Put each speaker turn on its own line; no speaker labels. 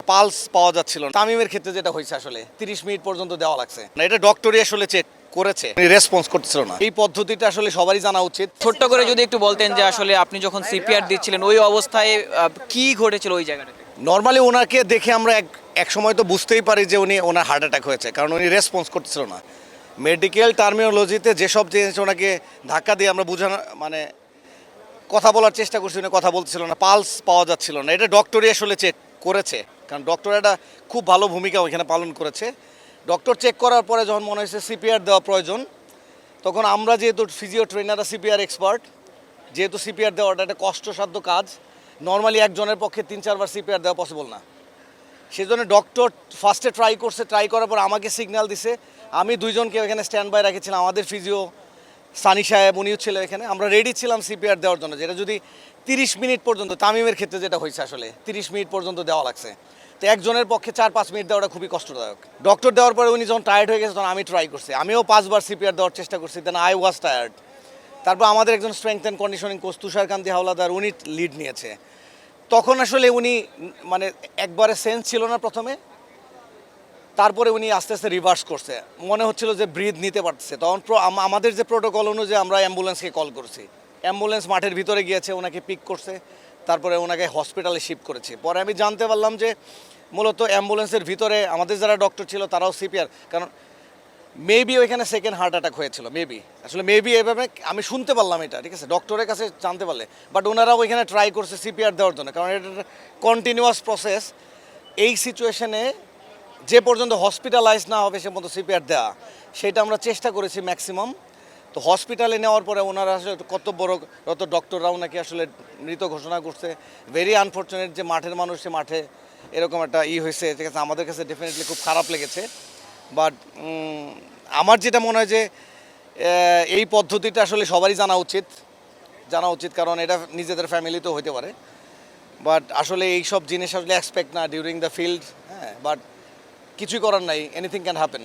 Pulse পাওয়া যাচ্ছিল না। তামিমের ক্ষেত্রে যেটা হয়েছে আসলে 30 মিনিট পর্যন্ত দেওয়া লাগছে না, এটা ডক্টরই আসলে চেক করেছে, রেসপন্স করতেছিল না। এই পদ্ধতিটা আসলে সবারই জানা উচিত।
ছোট্ট করে যদি একটু বলতেন যে আসলে আপনি যখন সিপিআর দিচ্ছিলেন ওই অবস্থায় কি ঘটেছিল ওই জায়গাটাতে?
নর্মালি ওনাকে দেখে আমরা এক সময় তো বুঝতেই পারি যে ওনার হার্ট অ্যাটাক হয়েছে, কারণ উনি রেসপন্স করতেছিল না। মেডিকেল টার্মিনোলজিতে যেসব জিনিস ওনাকে ধাক্কা দিয়ে আমরা বোঝানো মানে কথা বলার চেষ্টা করছি, উনি কথা বলতেছিল না, পালস পাওয়া যাচ্ছিল না, এটা ডক্টরই আসলে চেক করেছে। কারণ ডক্টর একটা খুব ভালো ভূমিকা ওইখানে পালন করেছে। ডক্টর চেক করার পরে যখন মনে হয়েছে সিপিআর দেওয়া প্রয়োজন, তখন আমরা যেহেতু ফিজিও ট্রেনাররা সিপিআর এক্সপার্ট, যেহেতু সিপিআর দেওয়াটা একটা কষ্টসাধ্য কাজ, নর্মালি একজনের পক্ষে 3-4 বার সিপিআর দেওয়া পসিবল না। সেই জন্য ডক্টর ফার্স্টে ট্রাই করছে, ট্রাই করার পর আমাকে সিগন্যাল দিছে। আমি দুইজনকে ওখানে স্ট্যান্ড বাই রেখেছিলাম, আমাদের ফিজিও সানি সাহেব উনিও ছিল এখানে। আমরা রেডি ছিলাম সিপিআর দেওয়ার জন্য, যেটা যদি 30 মিনিট পর্যন্ত, তামিমের ক্ষেত্রে যেটা হয়েছে আসলে 30 মিনিট পর্যন্ত দেওয়া লাগছে। তো একজনের পক্ষে 4-5 মিনিট দেওয়াটা খুবই কষ্টদায়ক। ডক্টর দেওয়ার পরে উনি যখন টায়ার্ড হয়ে গেছে তখন আমি ট্রাই করছি, আমিও 5 বার সিপিআর দেওয়ার চেষ্টা করছি, দেন আই ওয়াজ টায়ার্ড। তারপর আমাদের একজন strength and conditioning coach Tusharkanti Howlader, উনি লিড নিয়েছে। তখন আসলে উনি মানে একবারে সেন্স ছিল না প্রথমে, তারপরে উনি আস্তে আস্তে রিভার্স করছে, মনে হচ্ছিল যে ব্রিথ নিতে পারতেছে। তখন আমাদের যে প্রোটোকল অনুযায়ী আমরা অ্যাম্বুলেন্সকে কল করছি, অ্যাম্বুলেন্স মাঠের ভিতরে গিয়েছে, ওনাকে পিক করছে, তারপরে ওনাকে হসপিটালে শিফট করেছি। পরে আমি জানতে পারলাম যে মূলত অ্যাম্বুলেন্সের ভিতরে আমাদের যারা ডক্টর ছিল তারাও সিপিআর, কারণ মেবি ওইখানে সেকেন্ড হার্ট অ্যাটাক হয়েছিল, মেবি আসলে মেবি এভাবে আমি শুনতে পারলাম এটা, ঠিক আছে, ডক্টরের কাছে জানতে পারলে। বাট ওনারা ওইখানে ট্রাই করছে সিপিআর দেওয়ার জন্য, কারণ এটা কন্টিনিউয়াস প্রসেস। এই সিচুয়েশনে যে পর্যন্ত হসপিটালাইজ না হবে সে পর্যন্ত সিপিআর দেওয়া, সেটা আমরা চেষ্টা করেছি ম্যাক্সিমাম। তো হসপিটালে নেওয়ার পরে ওনারা আসলে কর্তব্যরত ডক্টররাও নাকি আসলে মৃত ঘোষণা করছে। ভেরি আনফর্চুনেট যে মাঠের মানুষ, সে মাঠে এরকম একটা হয়েছে, ঠিক আছে, আমাদের কাছে ডেফিনেটলি খুব খারাপ লেগেছে। বাট আমার যেটা মনে হয় যে এই পদ্ধতিটা আসলে সবারই জানা উচিত, কারণ এটা নিজেদের ফ্যামিলিতেও হতে পারে। বাট আসলে এইসব জিনিস আসলে এক্সপেক্ট না ডিউরিং দ্য ফিল্ড, হ্যাঁ, বাট কিছুই করার নাই, এনিথিং ক্যান হ্যাপেন।